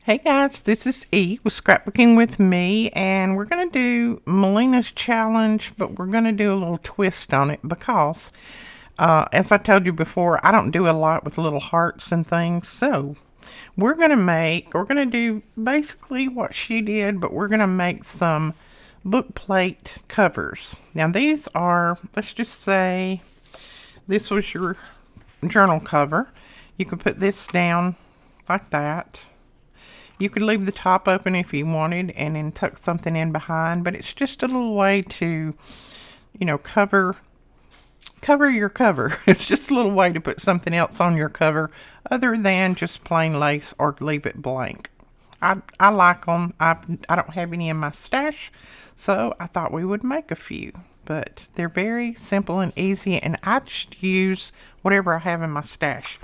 Hey guys, this is E with Scrapbooking with Me, and we're going to do Melina's challenge, but we're going to do a little twist on it because, as I told you before, I don't do a lot with little hearts and things. So we're going to do basically what she did, but we're going to make some book plate covers. Now these are, let's just say this was your journal cover. You can put this down like that. You could leave the top open if you wanted and then tuck something in behind, but it's just a little way to, cover your cover. It's just a little way to put something else on your cover other than just plain lace or leave it blank. I like them. I don't have any in my stash, so I thought we would make a few. But they're very simple and easy, and I just use whatever I have in my stash.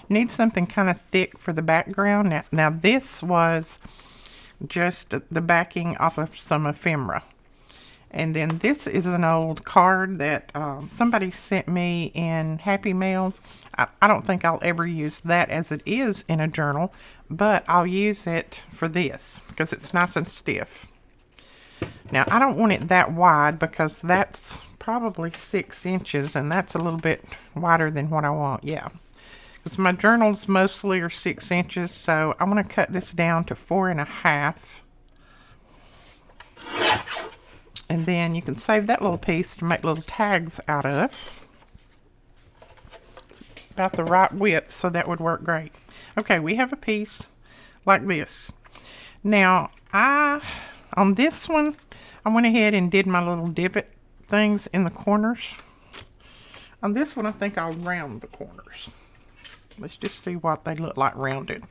You need something kind of thick for the background. Now this was just the backing off of some ephemera. And then this is an old card that somebody sent me in Happy Mail. I don't think I'll ever use that as it is in a journal, but I'll use it for this because it's nice and stiff. Now, I don't want it that wide because that's probably 6 inches, and that's a little bit wider than what I want, yeah. Because my journals mostly are 6 inches, so I want to cut this down to 4.5. And then you can save that little piece to make little tags out of. It's about the right width, so that would work great. Okay, we have a piece like this. Now, on this one, I went ahead and did my little divot things in the corners. On this one, I think I'll round the corners. Let's just see what they look like rounded.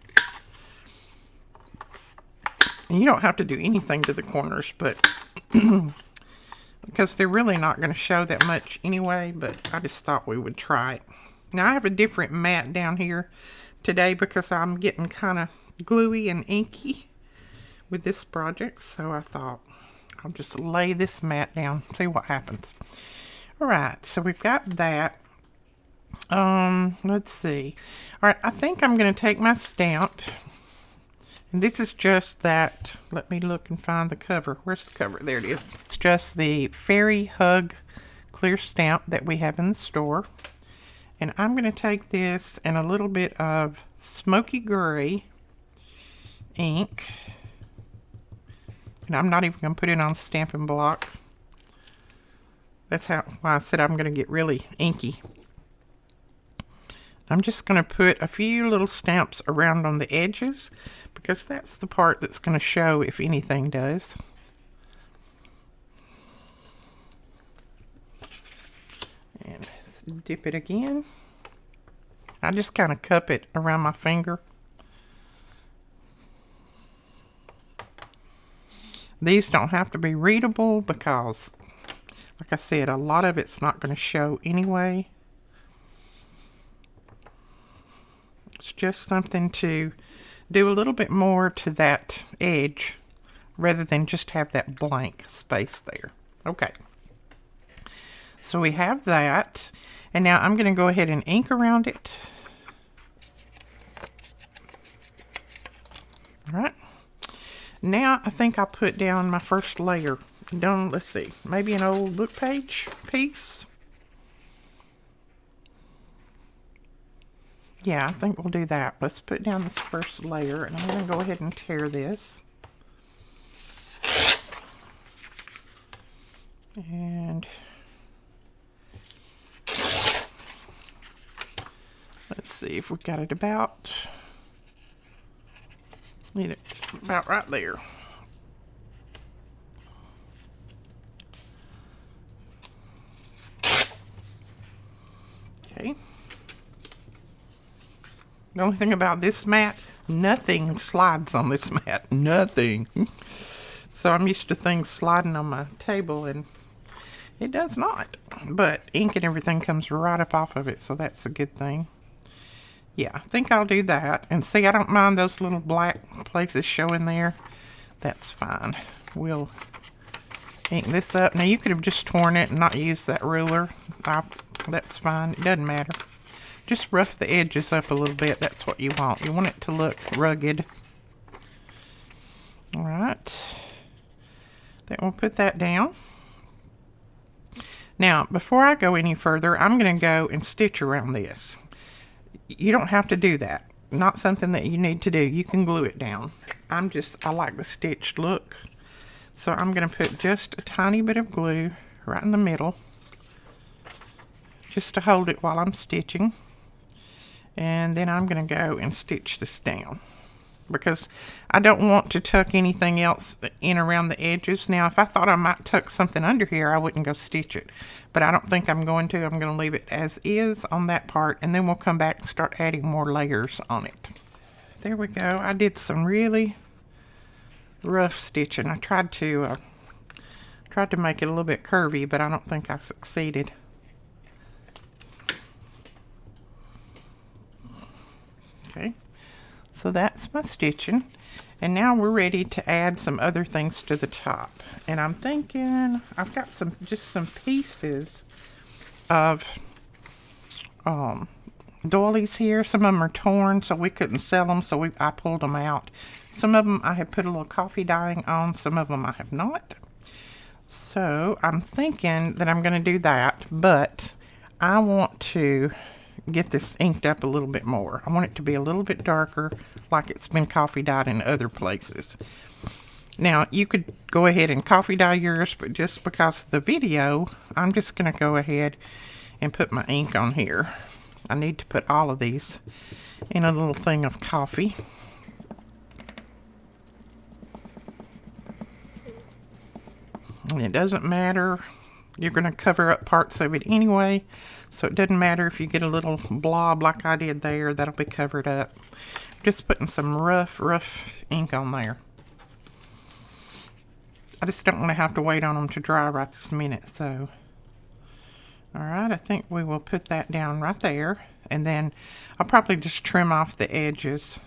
And you don't have to do anything to the corners, but because they're really not going to show that much anyway, but I just thought we would try it. Now, I have a different mat down here today because I'm getting kind of gluey and inky with this project, so I thought I'll just lay this mat down, see what happens. All right, so we've got that. Let's see. All right, I think I'm going to take my stamp, and this is just that. Let me look and find the cover. Where's the cover? There it is. It's just the Fairy Hug clear stamp that we have in the store, and I'm going to take this and a little bit of smoky gray ink. And I'm not even going to put it on stamping block. That's why I said I'm going to get really inky. I'm just going to put a few little stamps around on the edges because that's the part that's going to show if anything does. And dip it again. I just kind of cup it around my finger. These don't have to be readable because, like I said, a lot of it's not going to show anyway. It's just something to do a little bit more to that edge rather than just have that blank space there. Okay. So we have that. And now I'm going to go ahead and ink around it. All right. Now I think I'll put down my first layer. Let's see, maybe an old book page piece. Yeah, I think we'll do that. Let's put down this first layer, and I'm going to go ahead and tear this. And let's see if we got it about. Need it about right there. Okay. The only thing about this mat, nothing slides on this mat. Nothing. So I'm used to things sliding on my table, and it does not. But ink and everything comes right up off of it, so that's a good thing. Yeah, I think I'll do that. And see, I don't mind those little black places showing there. That's fine. We'll ink this up. Now, you could have just torn it and not used that ruler. That's fine. It doesn't matter. Just rough the edges up a little bit. That's what you want. You want it to look rugged. All right. Then we'll put that down. Now, before I go any further, I'm going to go and stitch around this. You don't have to do that. Not something that you need to do. You can glue it down. I like the stitched look. So I'm going to put just a tiny bit of glue right in the middle, just to hold it while I'm stitching. And then I'm going to go and stitch this down, because I don't want to tuck anything else in around the edges. Now, if I thought I might tuck something under here, I wouldn't go stitch it. But I don't think I'm going to. I'm going to leave it as is on that part, and then we'll come back and start adding more layers on it. There we go. I did some really rough stitching. I tried to make it a little bit curvy, but I don't think I succeeded. Okay. So that's my stitching, and now we're ready to add some other things to the top. And I'm thinking I've got just some pieces of doilies here. Some of them are torn, so we couldn't sell them, so I pulled them out. Some of them I have put a little coffee dyeing on, some of them I have not. So I'm thinking that I'm going to do that, but I want to get this inked up a little bit more. I want it to be a little bit darker, like it's been coffee dyed in other places. Now, you could go ahead and coffee dye yours, but just because of the video, I'm just going to go ahead and put my ink on here. I need to put all of these in a little thing of coffee. And it doesn't matter. You're going to cover up parts of it anyway, so it doesn't matter if you get a little blob like I did there. That'll be covered up. Just putting some rough ink on there. I just don't want to have to wait on them to dry right this minute. So, alright, I think we will put that down right there, and then I'll probably just trim off the edges,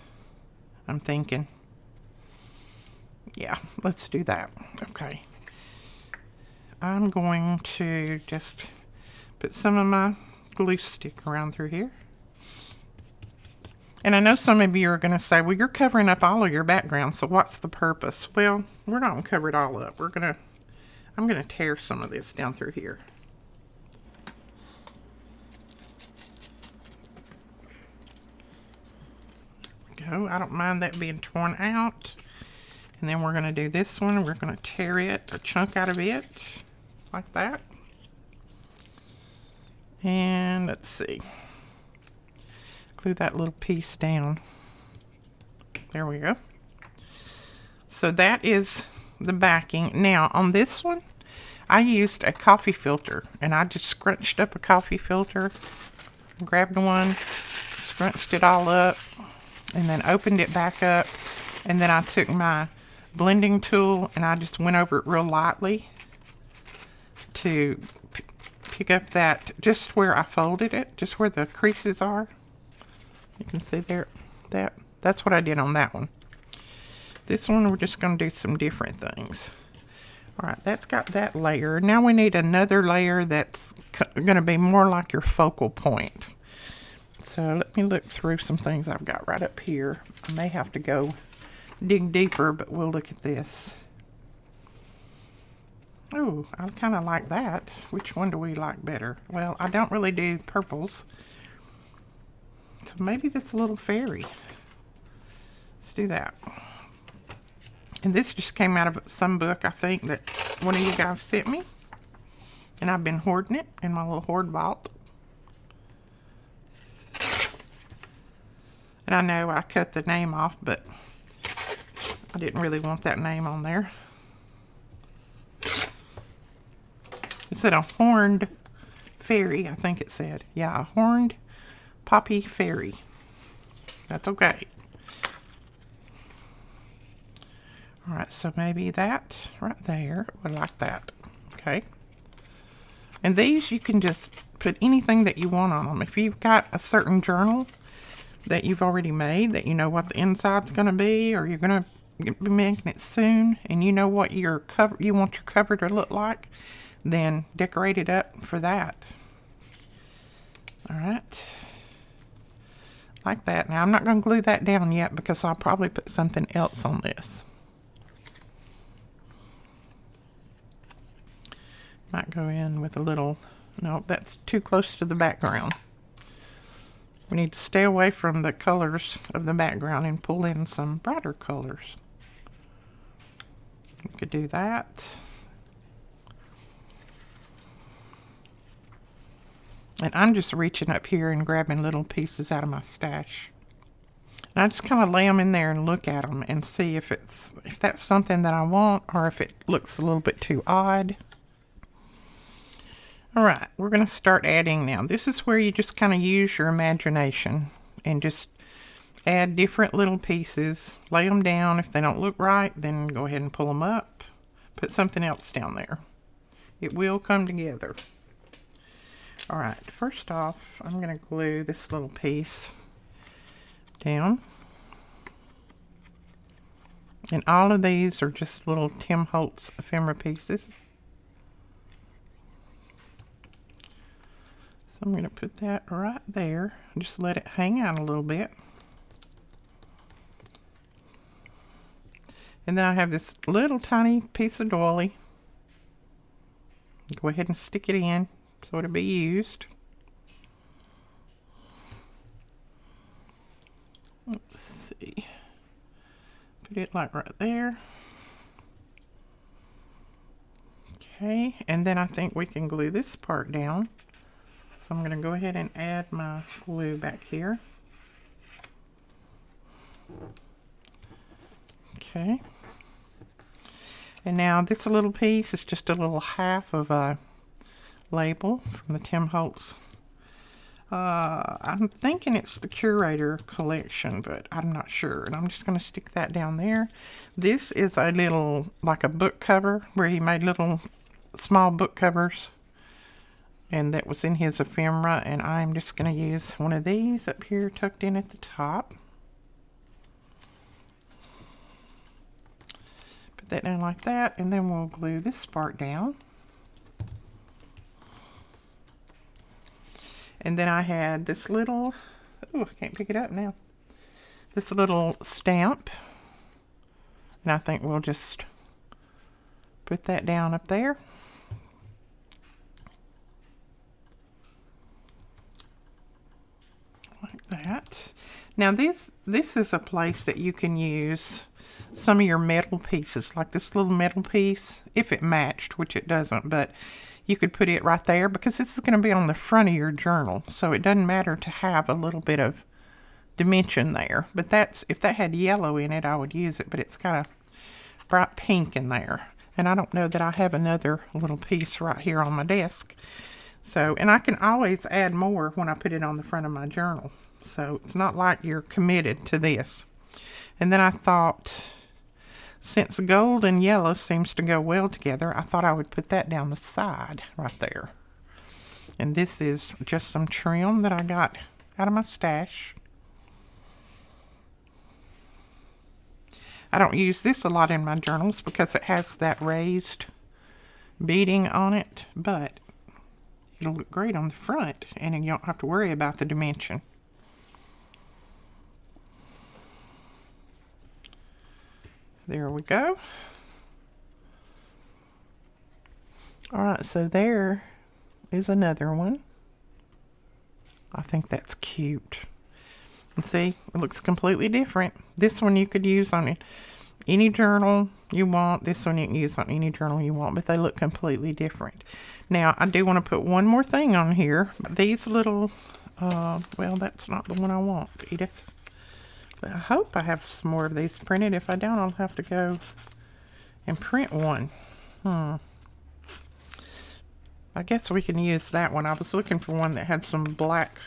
I'm thinking. Yeah, let's do that. Okay. I'm going to just put some of my glue stick around through here. And I know some of you are going to say, well, you're covering up all of your background, so what's the purpose? Well, we're not going to cover it all up. I'm going to tear some of this down through here. There we go. I don't mind that being torn out. And then we're going to do this one. We're going to tear a chunk out of it. Like that. And let's see. Glue that little piece down. There we go. So that is the backing. Now on this one, I used a coffee filter, and I just scrunched up a coffee filter, grabbed one, scrunched it all up, and then opened it back up, and then I took my blending tool and I just went over it real lightly to pick up that, just where I folded it, just where the creases are. You can see there, that's what I did on that one. This one we're just going to do some different things. Alright, that's got that layer. Now we need another layer that's going to be more like your focal point. So let me look through some things I've got right up here. I may have to go dig deeper, but we'll look at this. Oh, I kind of like that. Which one do we like better? Well, I don't really do purples. So maybe this little fairy. Let's do that. And this just came out of some book, I think, that one of you guys sent me. And I've been hoarding it in my little hoard vault. And I know I cut the name off, but I didn't really want that name on there. It said a horned fairy, I think it said. Yeah, a horned poppy fairy. That's okay. Alright, so maybe that right there. I like that. Okay. And these you can just put anything that you want on them. If you've got a certain journal that you've already made, that you know what the inside's going to be, or you're going to be making it soon, and you know what you want your cover to look like, then decorate it up for that. Alright. Like that. Now I'm not going to glue that down yet because I'll probably put something else on this. Might go in with a little, no, that's too close to the background. We need to stay away from the colors of the background and pull in some brighter colors. We could do that. And I'm just reaching up here and grabbing little pieces out of my stash. And I just kind of lay them in there and look at them and see if that's something that I want or if it looks a little bit too odd. All right, we're going to start adding now. This is where you just kind of use your imagination and just add different little pieces. Lay them down. If they don't look right, then go ahead and pull them up. Put something else down there. It will come together. All right, first off, I'm going to glue this little piece down. And all of these are just little Tim Holtz ephemera pieces. So I'm going to put that right there. Just let it hang out a little bit. And then I have this little tiny piece of doily. Go ahead and stick it in so it'll be used. Let's see. Put it like right there. Okay, and then I think we can glue this part down. So I'm going to go ahead and add my glue back here. Okay. And now this little piece is just a little half of a label from the Tim Holtz. I'm thinking it's the Curator collection, but I'm not sure. And I'm just going to stick that down there. This is a little, like a book cover, where he made little small book covers. And that was in his ephemera. And I'm just going to use one of these up here tucked in at the top. Put that down like that. And then we'll glue this part down. And then I had this little, oh, I can't pick it up now. This little stamp. And I think we'll just put that down up there. Like that. Now this is a place that you can use some of your metal pieces, like this little metal piece, if it matched, which it doesn't, but you could put it right there because this is going to be on the front of your journal. So it doesn't matter to have a little bit of dimension there. But that's, if that had yellow in it, I would use it. But it's kind of bright pink in there. And I don't know that I have another little piece right here on my desk. So, and I can always add more when I put it on the front of my journal. So it's not like you're committed to this. And then I thought, since gold and yellow seems to go well together, I thought I would put that down the side right there. And this is just some trim that I got out of my stash. I don't use this a lot in my journals because it has that raised beading on it, but it'll look great on the front and you don't have to worry about the dimension. There we go. All right, so there is another one. I think that's cute. And see, it looks completely different. This one you could use on any journal you want. This one you can use on any journal you want, but they look completely different. Now, I do want to put one more thing on here. These little, well, that's not the one I want, Edith. But I hope I have some more of these printed. If I don't, I'll have to go and print one. I guess we can use that one. I was looking for one that had some black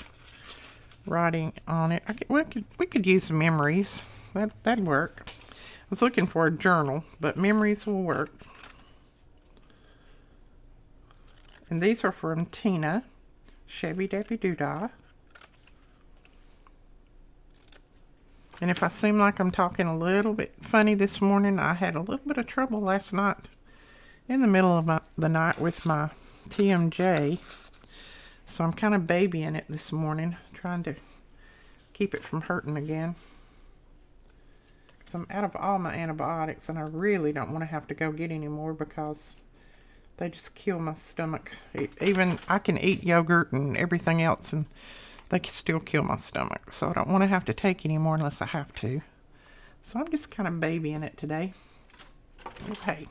writing on it. We could use memories. That'd work. I was looking for a journal, but memories will work. And these are from Tina, Shabby Dabby Doodah. And if I seem like I'm talking a little bit funny this morning, I had a little bit of trouble last night in the middle of the night with my TMJ. So I'm kind of babying it this morning, trying to keep it from hurting again. So I'm out of all my antibiotics and I really don't want to have to go get any more because They just kill my stomach. Even I can eat yogurt and everything else, and they can still kill my stomach. So I don't want to have to take any more unless I have to. So I'm just kind of babying it today. Okay,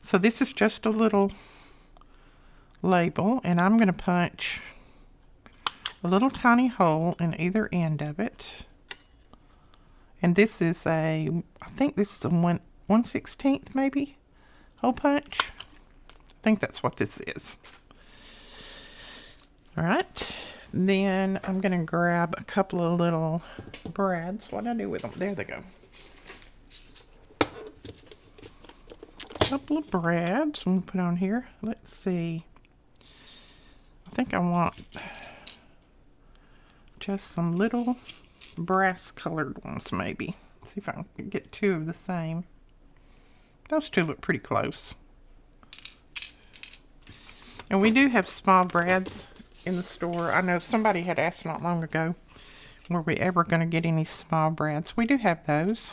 so this is just a little label, and I'm going to punch a little tiny hole in either end of it. And this is I think this is a 1/16 maybe hole punch. I think that's what this is. All right, then I'm going to grab a couple of little brads. What do I do with them? There they go. A couple of brads I'm going to put on here. Let's see. I think I want just some little brass colored ones maybe. See if I can get two of the same. Those two look pretty close. And we do have small brads in the store. I know somebody had asked not long ago, were we ever going to get any small brads? We do have those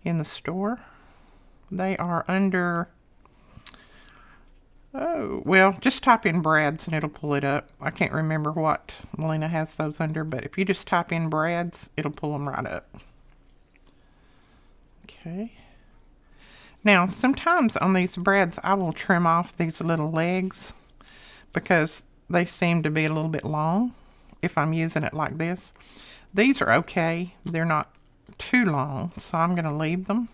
in the store. They are under, oh, well, just type in brads and it'll pull it up. I can't remember what Melina has those under, but if you just type in brads, it'll pull them right up. Okay. Now, sometimes on these brads, I will trim off these little legs because they seem to be a little bit long if I'm using it like this. These are okay. They're not too long, so I'm going to leave them.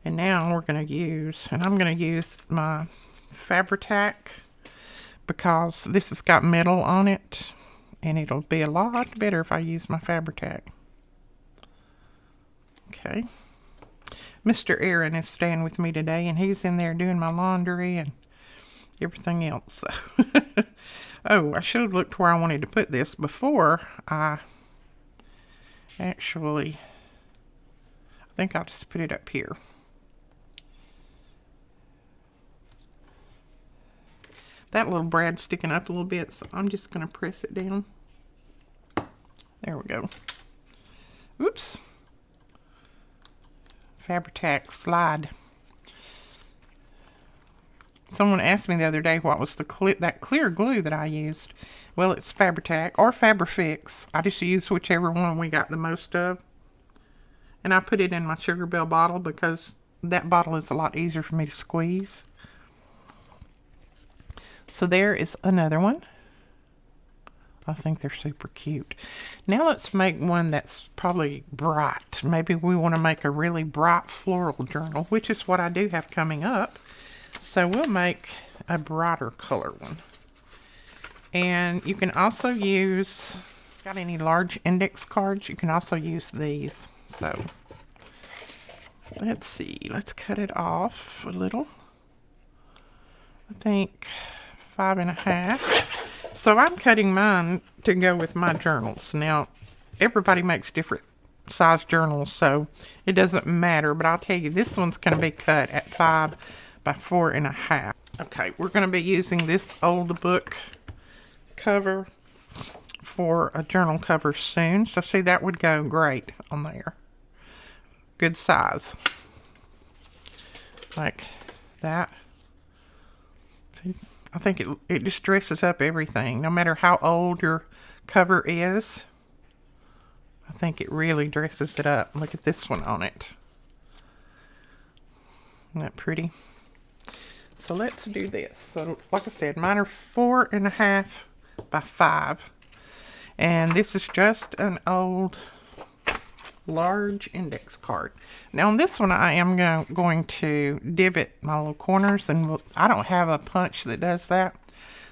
And now we're going to use, and I'm going to use my Fabri-Tac because this has got metal on it, and it'll be a lot better if I use my Fabri-Tac. Okay. Mr. Aaron is staying with me today, and he's in there doing my laundry and everything else. Oh, I should have looked where I wanted to put this before I actually, I think I'll just put it up here. That little brad's sticking up a little bit, so I'm just going to press it down. There we go. Oops. Fabri-Tac slide. Someone asked me the other day what was that clear glue that I used. Well, it's Fabri-Tac or Fabri-Fix. I just use whichever one we got the most of. And I put it in my Sugar Bell bottle because that bottle is a lot easier for me to squeeze. So there is another one. I think they're super cute. Now let's make one that's probably bright. Maybe we want to make a really bright floral journal, which is what I do have coming up. So we'll make a brighter color one. And you can also use, got any large index cards? You can also use these. So let's see, let's cut it off a little. I think 5.5. So I'm cutting mine to go with my journals. Now, everybody makes different size journals, so it doesn't matter. But I'll tell you, this one's going to be cut at 5 by 4.5. Okay, we're going to be using this old book cover for a journal cover soon. So see, that would go great on there. Good size. Like that. I think it just dresses up everything. No matter how old your cover is, I think it really dresses it up. Look at this one on it. Isn't that pretty? So let's do this. So like I said, mine are 4.5 by 5. And this is just an old large index card. Now on this one I am going to divot my little corners, and I don't have a punch that does that,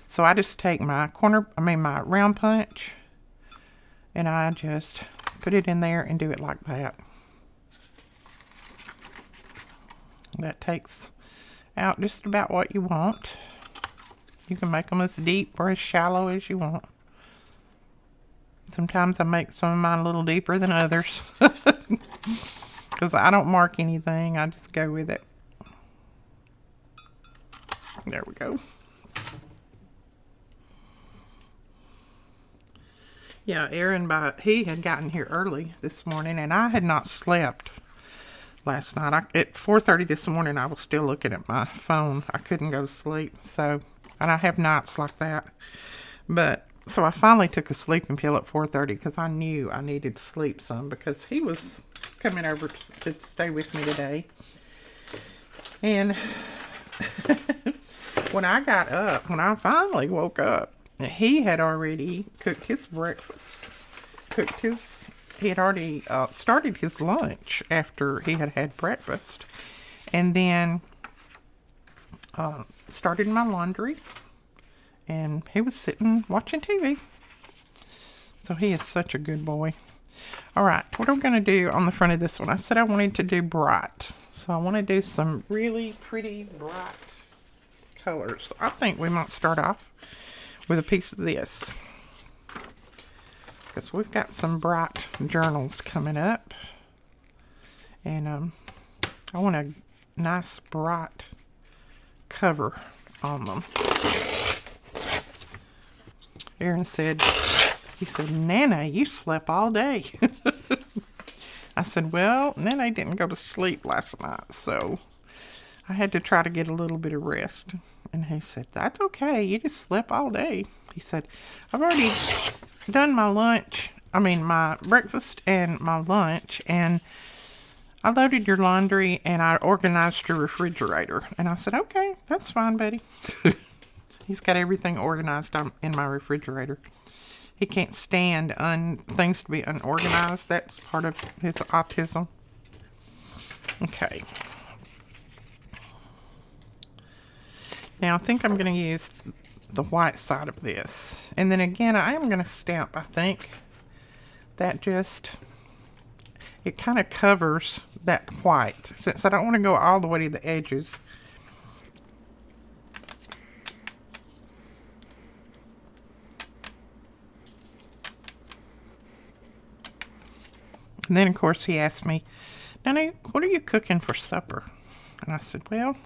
so I just take my my round punch, and I just put it in there and do it like that. That takes out just about what you want. You can make them as deep or as shallow as you want. Sometimes I make some of mine a little deeper than others. Because I don't mark anything. I just go with it. There we go. Yeah, Aaron, he had gotten here early this morning, and I had not slept last night. At 4:30 this morning, I was still looking at my phone. I couldn't go to sleep. So, and I have nights like that. But, so I finally took a sleeping pill at 4:30 because I knew I needed to sleep some because he was coming over to stay with me today. And when I got up, when I finally woke up, he had already cooked his breakfast. He had already started his lunch after he had had breakfast. And then started my laundry. And he was sitting watching TV. So he is such a good boy. All right, what are we going to do on the front of this one? I said I wanted to do bright. So I want to do some really pretty bright colors. I think we might start off with a piece of this. Because we've got some bright journals coming up. And I want a nice bright cover on them. Aaron said, he said, Nana, you slept all day. I said, well, Nana didn't go to sleep last night, so I had to try to get a little bit of rest. And he said, that's okay, you just slept all day. He said, I've already done my lunch, my breakfast and my lunch, and I loaded your laundry and I organized your refrigerator. And I said, okay, that's fine, buddy. He's got everything organized in my refrigerator. He can't stand things to be unorganized. That's part of his autism. Okay. Now I think I'm going to use the white side of this. And then again, I am going to stamp, I think. That just, it kind of covers that white. Since I don't want to go all the way to the edges. And then, of course, he asked me, Nanny, what are you cooking for supper? And I said, well,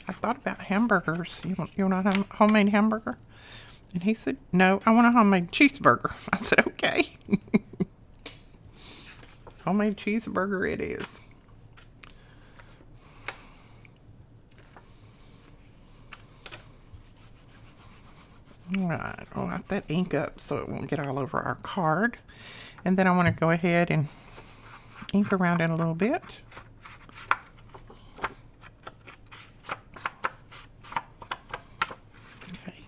I thought about hamburgers. You want a homemade hamburger? And he said, no, I want a homemade cheeseburger. I said, okay. Homemade cheeseburger it is. All right, I'll wipe that ink up so it won't get all over our card. And then I want to go ahead and ink around it a little bit. Okay.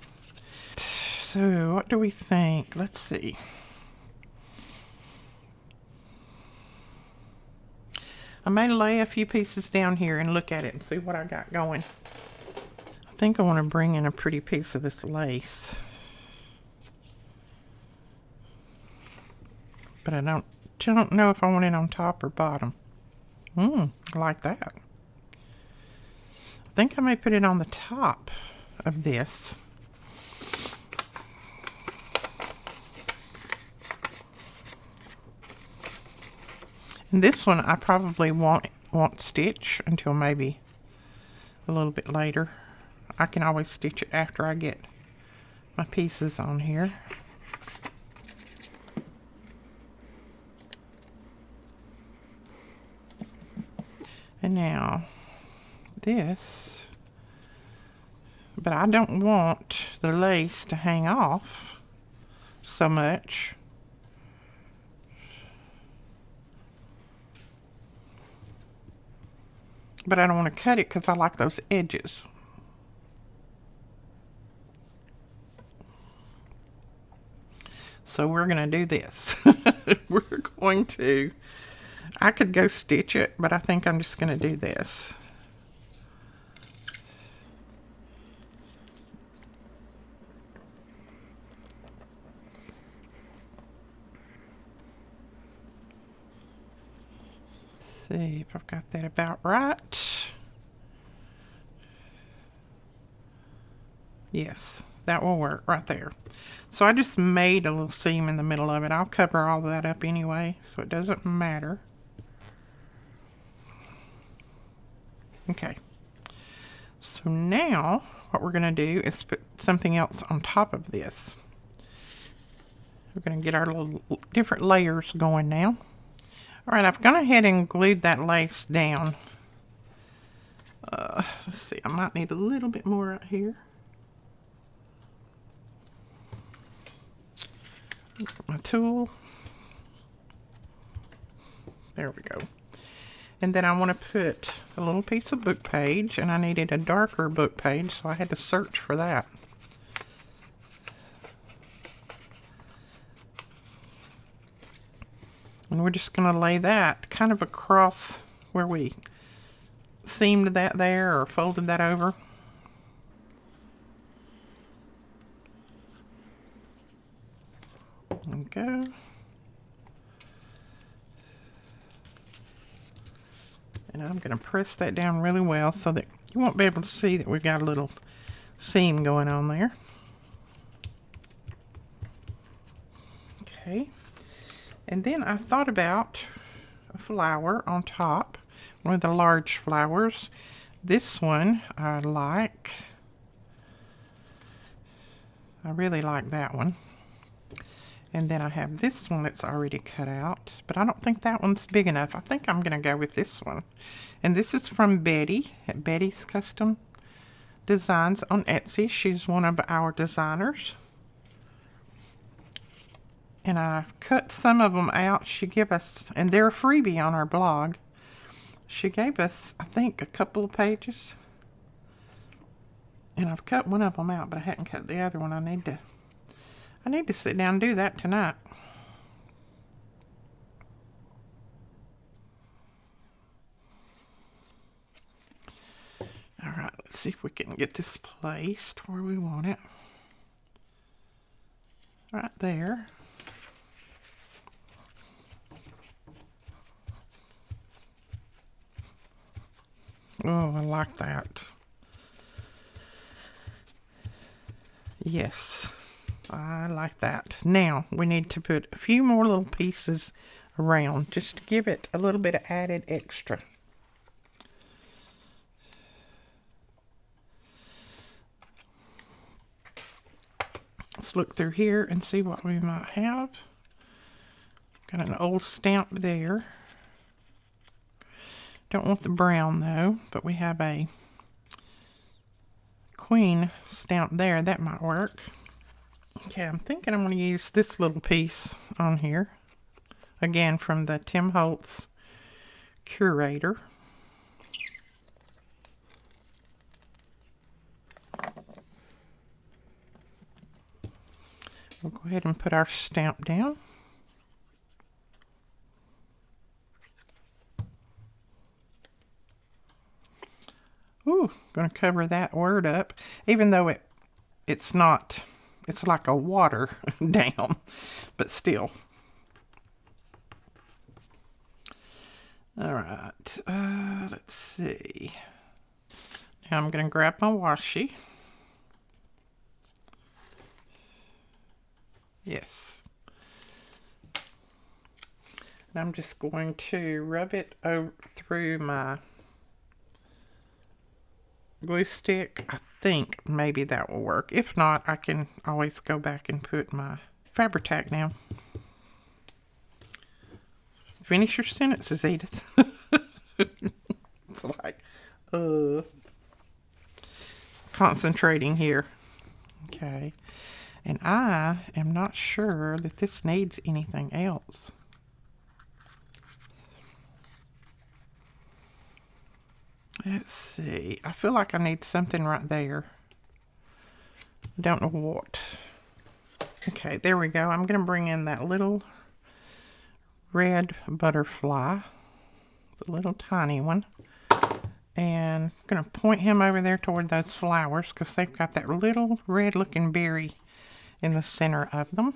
So what do we think? Let's see. I may lay a few pieces down here and look at it and see what I got going. I think I want to bring in a pretty piece of this lace. But I don't know if I want it on top or bottom. I like that. I think I may put it on the top of this. And this one I probably won't stitch until maybe a little bit later. I can always stitch it after I get my pieces on here. And now this, but I don't want the lace to hang off so much. But I don't want to cut it because I like those edges. So we're going to do this. We're going to, I could go stitch it, but I think I'm just going to do this. See if I've got that about right. Yes, that will work right there. So I just made a little seam in the middle of it. I'll cover all that up anyway, so it doesn't matter. Okay. So now what we're going to do is put something else on top of this. We're going to get our little different layers going now. All right, I've gone ahead and glued that lace down Let's see, I might need a little bit more right here. My tool. There we go. And then I want to put a little piece of book page, and I needed a darker book page, so I had to search for that. And we're just going to lay that kind of across where we seamed that there or folded that over. There we go. And I'm going to press that down really well so that you won't be able to see that we've got a little seam going on there. Okay. And then I thought about a flower on top, one of the large flowers. This one I like. I really like that one. And then I have this one that's already cut out, but I don't think that one's big enough. I think I'm going to go with this one. And this is from Betty at Betty's Custom Designs on Etsy. She's one of our designers. And I cut some of them out. She gave us, and they're a freebie on our blog. She gave us, I think, a couple of pages. And I've cut one of them out, but I hadn't cut the other one. I need to sit down and do that tonight. All right, let's see if we can get this placed where we want it. Right there. Oh, I like that. Yes, I like that. Now, we need to put a few more little pieces around just to give it a little bit of added extra. Let's look through here and see what we might have. Got an old stamp there. Don't want the brown though, but we have a queen stamp there. That might work. Okay, I'm thinking I'm going to use this little piece on here. Again, from the Tim Holtz Curator. We'll go ahead and put our stamp down. Ooh, going to cover that word up, even though it's not, it's like a water down, but still. All right, let's see. Now I'm going to grab my washi. Yes. And I'm just going to rub it through my glue stick. I think maybe that will work. If not, I can always go back and put my Fabri-Tac down. Finish your sentences, Edith. It's like, concentrating here. Okay. And I am not sure that this needs anything else. Let's see. I feel like I need something right there. Don't know what. Okay, there we go. I'm going to bring in that little red butterfly. The little tiny one. And I'm going to point him over there toward those flowers because they've got that little red looking berry in the center of them.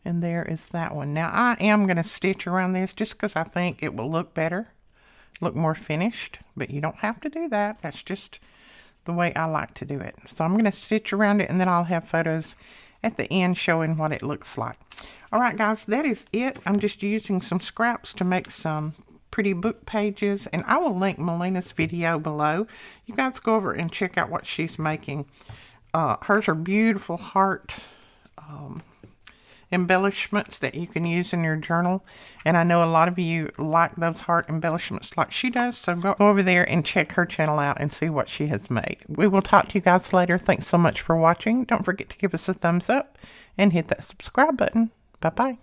And there is that one. Now I am going to stitch around this just because I think it will look better. Look more finished, but you don't have to do that. That's just the way I like to do it. So I'm going to stitch around it, and then I'll have photos at the end showing what it looks like. All right, guys, that is it. I'm just using some scraps to make some pretty book pages, and I will link Melina's video below. You guys go over and check out what she's making. Hers are beautiful heart embellishments that you can use in your journal. And I know a lot of you like those heart embellishments like she does. So go over there and check her channel out and see what she has made. We will talk to you guys later. Thanks so much for watching. Don't forget to give us a thumbs up and hit that subscribe button. Bye-bye.